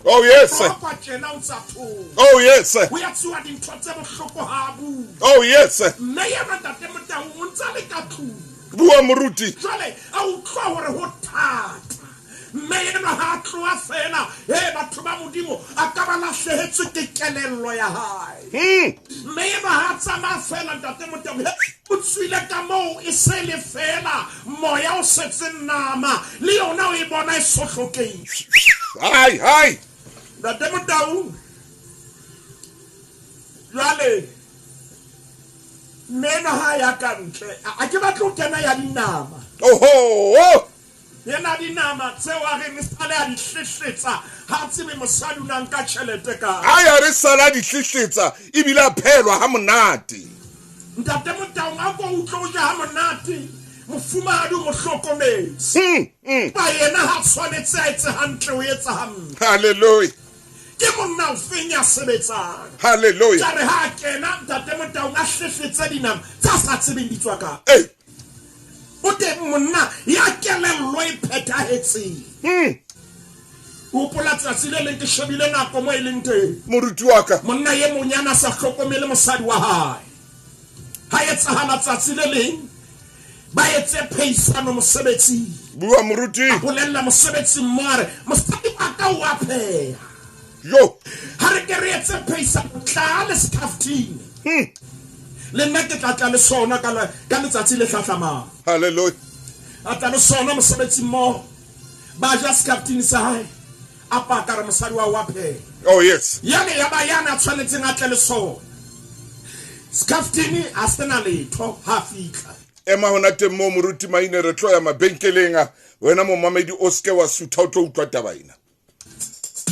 oh yes. Propa tjena o ntsa thola. Oh yes. O ya tsuwa dintho tse bohloko ha bu. Oh yes. Mme ya Ntate Motaung o ntsa le ka tlung. Bua moruti. Jwale a utlwa hore ho thata. Mme yena ha tloa fela batho ba modimo a ka ba lahlehetswe ke kelello ya hae. Mme yena ha tsamaya fela Ntate Motaung o tswile ka moo e se le fela moya o setse nama le yona o e bona e sohlokehile. Hai. Ntate Motaung jwale mena ha ya ka ntle a ke batlo kena ya dinama. Oh. Yena dinama tseo a re misale a di hlihlitsa ha tsebe mosadi o nang ka tjhelete ka. Ai re sala di hlihlitsa ebile a phelwa ha monate. Ntate Motaung a go utlo ja ha monate mofumahadi mo hlokometse. Ba yena ha tshwanetse a etse hantle o etsa hantle. Hallelujah. Ke monna o fenya sebetsang. Hallelujah. Jare ha kena Ntate Motaung a hlihlitsa dinama tsa sa tsebeng di tswa ka. O te monna ya kelello e phethahetseng. O polatsa tsile le ke shebile nako mo e leng teng. Moruti wa ka. Monna ye monyana sa hlokomele mosadi wa hae. Ha etsahala tsatsi le leng ba etse pheisano mosebetsi. Bua moruti. Bolella mosebetsi mmare mosadi wa ka wa pheha. Yo. Ha re ke re etse pheisano tla le skaftini. Le nna ke tla le sona ka letsatsi le hlahlamang. Hallelujah. A tla le sona mosebetsi mo ba ja skaftini sa hae a paka re mosadi wa pheha. Oh yes. Yane ya ba yana tshwanetseng a tle le sona. Skaftini a sena letho ha fitla. Ema hona teng mo moruti Maine re tlo ya mabenkeleng wena mo mamedi o ske wa sutha o tlo utlwa taba ena.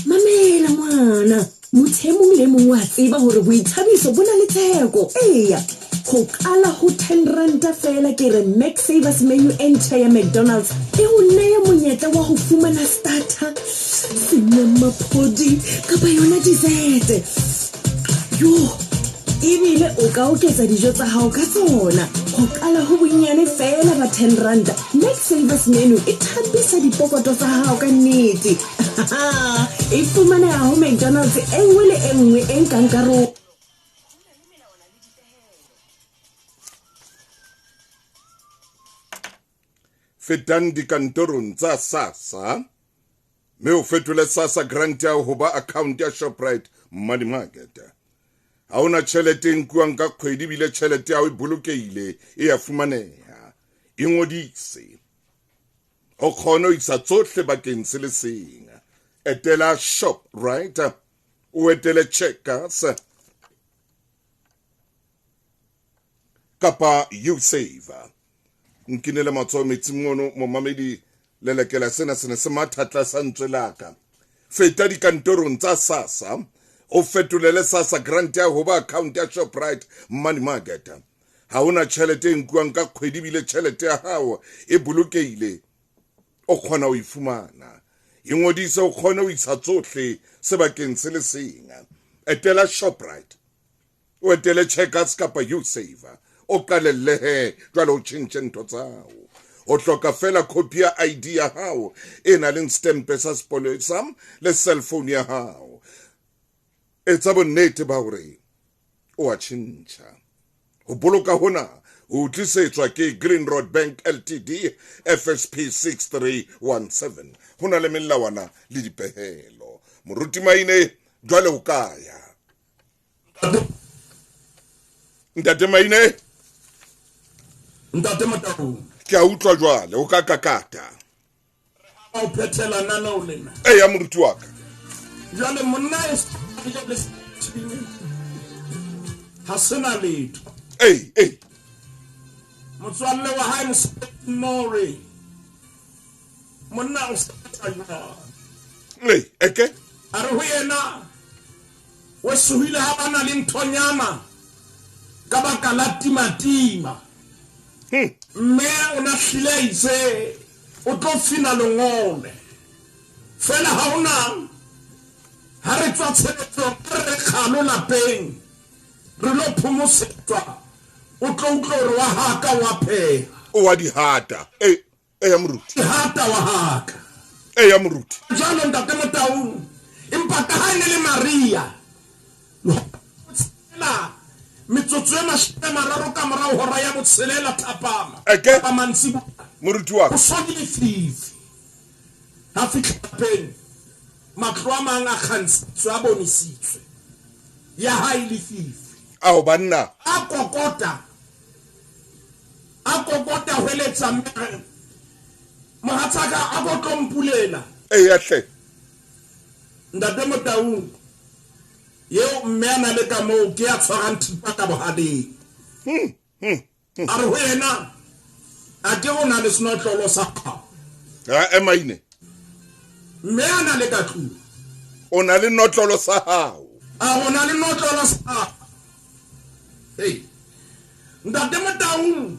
Mamela ngwana, motho e mong le mong wa tseba hore boithabiso bona le theko. Eya, go kala ho 10 ranta fela ke re Max Savers menu entry ya McDonald's e o naya monyetla wa ho fumana starter, sinemaphodi kapa yona dessert. Yo, ebile o ka oketsa dijo tsa hao ka tsona. Go kala ho bonyane fela ba 10 ranta. Max Savers menu e thabisa dipokoto tsa hao ka nnete. E fumana ho McDonald's engwe le engwe e nkang karolo. Fetang dikantorong tsa SASSA me o fetole SASSA grant ya ho ba account ya Shoprite Money Market. Ha ona tjhelete e nkuwang ka kgwedi bile tjhelete ya o bolokehile e ya fumaneha. Ingodise o kgona ho isa tsohle bakeng se le seng. Etela Shoprite o etele Checkers kapa you save. Nkinele matsoho metsing mono mo mamedi lelekela sena se mathatla sa ntswelaka. Feta dikantorong tsa SASSA o fetolele SASSA grant ya ho ba account ya Shoprite Money Market. Ha ona tjhelete e nkuwang ka kgwedi bile tjhelete ya hao e bolokehile o kgona ho ifumana. Ingodise o kgona ho isa tsohle sebakeng se le seng. Etela Shoprite o etele Checkers kapa you save. O qalelle he jwale o tjhentjhe ntho tsa hao. O hloka fela copy ya ID ya hao e nang le stempe sa sepolesa le cellphone ya hao. Etsa bonnete ba hore o a tjhentjha. Ho boloka hona o tlisetswa ke Green Road Bank Ltd FSP 6317. Hona le melawana le dipehelo. Moruti Maine jwale o kaya. Ntate Maine Ntate Motaung ke a utlwa jwale o ka kakata. o phethela nana o lena. Ya moruti wa ka. Jwale monna ha sena letho. Motswalle wa hae Mori. Monna o staywa. Eke? A re ho yena o suhile ha bana le nthonyana ka baka la timatima. Mme o na hlile itse o tlo fina lengole. Fela ha ona ha re tswa tshebetso re khalo lapeng. Re lo phomosetwa o tlo utlwa re wa haka wa pheha. o wa di hata ya moruti hata wa haka ya moruti jalo ntate Motaung empa ka ha ne le Maria la metsotso e mararo ka morao hora ya botshelela thapama ka mantsibu moruti wa o sogile fifi ha fitla peng matlo a mang a kgantshitswe a bonisitswe ya ha ile fifi ao banna a kokota hweletsa mmere mohatsaka a go tlomphulela ya hle ntate Motaung yeo mme a na le ka moo ke a tshwarang thipa ka bohaleng a re ho yena a ke o na le senotlolo sa gago Maine mme a na le ka tlung o na le notlolo sa hao a o na le notlolo sa gago ntate Motaung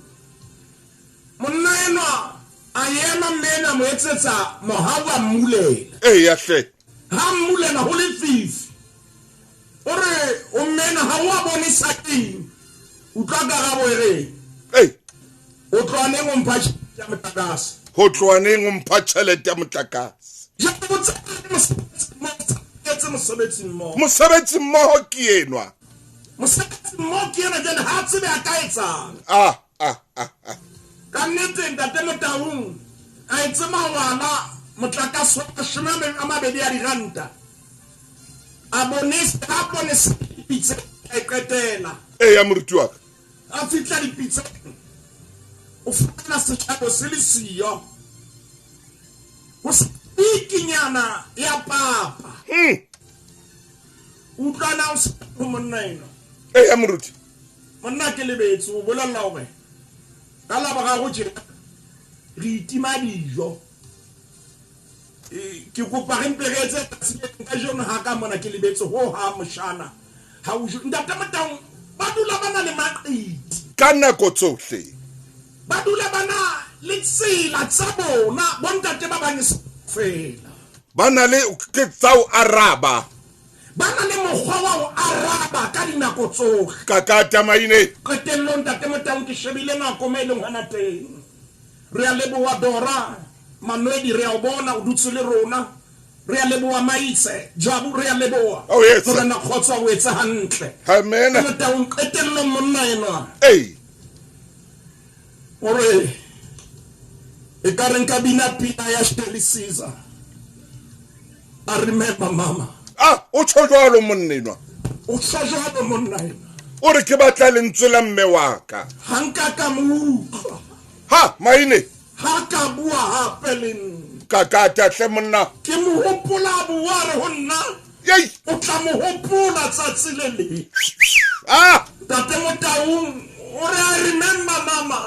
monna enwa a ema mmena mo etsetsa mohawa mmulela ya hle ha mmulela ho le fifi ore o mmena ha wa bonisa keng utlwa karabo ere o tloaneng o mpha ya motlakase ho tloaneng o mpha tjhelete ya motlakase mosebetsi mmoho ke enwa mosebetsi mmoho ke ena jane ha tsebe a ka etsang ka nnete ntate Motaung a etse mangwana motlakase wa mabedi a diranta a bonisa dipitse a qetela ya moruti wa ka a fitla dipitse o fana setjhabo se le siyo o ikinyana ya papa utlwana o se monna eno ya moruti monna ke lebetso o bolella hore ka la ba go tjena re itima dijo ke kopa re mpegetse ka jona ha ka mona ke lebetse ho ha moshana ha o ntate Motaung ba dula bana le maqiti ka nako tsohle ba dula bana le tsela tsa bona bontate ba bang fela bana le ke tsao araba bana le mokgwa wa ho araba ka dinako tsohle kakata Maine qetellong ntate Motaung ke shebile nako me leng hana teng re a leboha Dora Manwedi re a bona o dutse le rona re a leboha Maitse Jabu re a leboha re na khotsa o etsa hantle amen Motaung qetellong monna ena ore e ka re nka bina pina ya Shirley Caesar I remember mama o tshojalo monnenwa o tshojalo monna ena o re ke batla lentswe la mme wa ka hanka ka mu ha Maine ha ka bua hape leng kakata hle monna ke mo hopola buare ho nna o tla mo hopola tsatsi le le tate Motaung o re I remember mama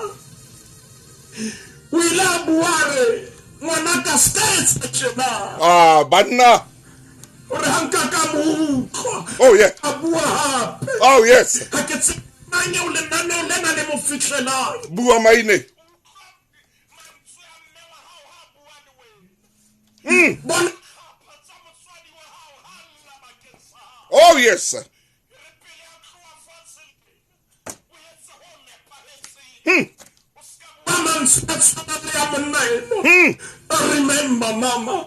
o ile a buare ngwana ka states tjena banna o re hanka ka mo a bua hape yes ha ke tsemanye o le nana le mo fitlela bua Maine Bon. Yes. Remember, mama.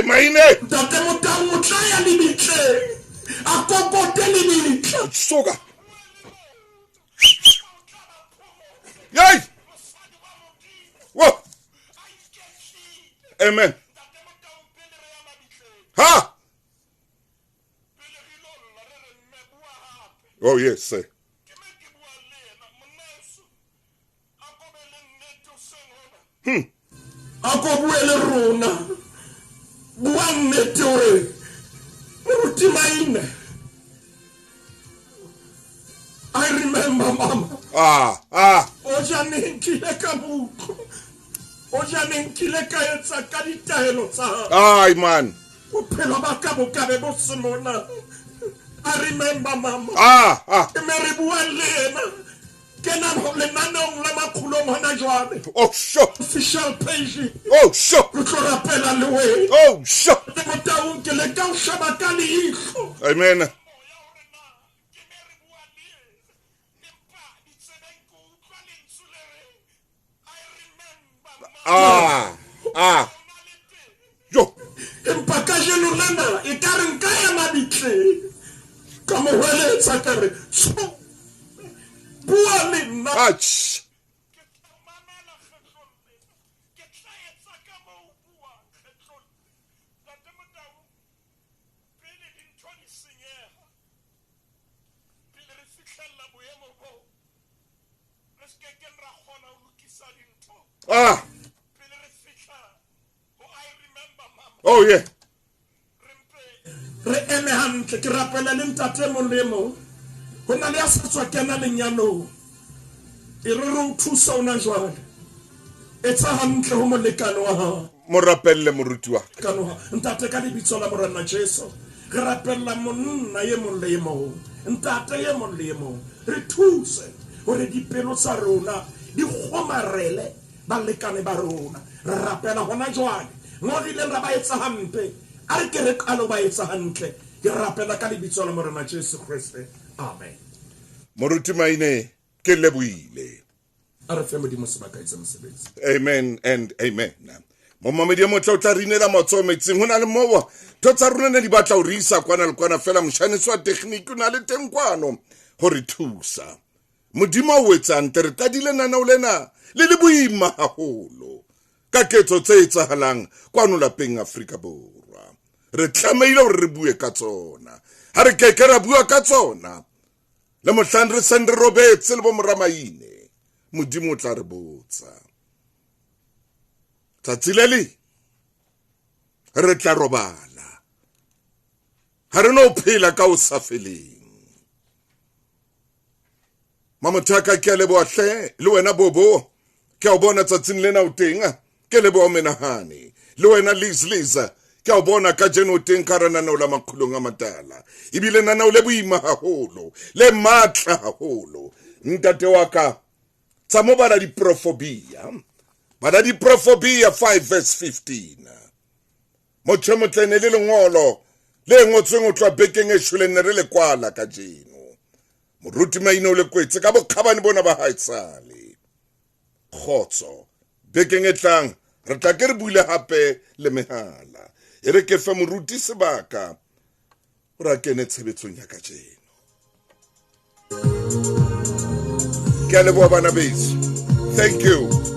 Maine. Sugar. Yay! Whoa! Amen. Ha! Oh, yes, sir. Akobuele rona. Buang netore. Moruti Maine. I remember, mama. Ojanin kile kabuko. Ojanin kile kayetsa kaditahelo tsa. Ay, man. Upelo bakabo kabe bosimona. I remember, mama. Emeribualena. Kenan le nanong la Makgulong hona jwale. Oh, sure. Official page. Oh, sure. Re tlo rapela le we. Oh, sure. Te Motaung ke le ka o shaba ka leihlo. Amen. Yo. Empa ka jeno lena e ka re nka ya mabitle ka mo hweletsa ka re bua le nna Oh yeah. Re eme hantle ke rapela le ntate molemo ho na le a sa tswa kena lenyalo e re o thusa ona jwale etsa hantle ho molekano wa ha mo rapelle moruti wa kano ntate ka lebitso la morena Jesu re rapella monna ye molemo ntate ye molemo re thuse hore dipelo tsa rona di kgomarele balekane ba rona re rapela hona jwale mo rile ra ba etsa hampe a re ke re qalo ba etsa hantle ke rapela ka lebitso la morena Jesu Kriste amen moruti Maine ke leboile a re fe modimo sebaka etsa mosebetsi amen and amen mo mamedi mo tla tla rinela matso metsing hona le mowa to tsa rona ne di batla o risa kwana le kwana fela moshanetsi wa technique o na le tengkwano hore thusa modimo o etsa ntere ka dile nana o lena le le boima haholo ka ketso tse etsahalang kwano lapeng Afrika Borwa re tlameile hore re bue ka tsona ha re ke ra bua ka tsona le mohlang re sendre robetse le bo moramaine modimo o tla re botsa tsatsile re tla robala ha re no phela ka o sa feleng mamothaka ke le bohle le wena bobo ke o bona tsatsing lena o tenga ke le bo menahane le wena Liza ke o bona ka jeno teng ka rana no la Makgulong A Matala ibile nana o le boima haholo le matla haholo ntate wa ka tsa mo bala di profobia 5 verse 15 mo tshemotene le lengolo le ngotsweng o tla bekeng e shule ne re le kwala ka jeno moruti Maine o le kwetse ka bokhabane bona ba haitsale khotso bekeng e tlang re tla ke re buile hape le mehala e re ke fa moruti sebaka ra kene tshebetsong ya ka jeno ke le bo bana beso thank you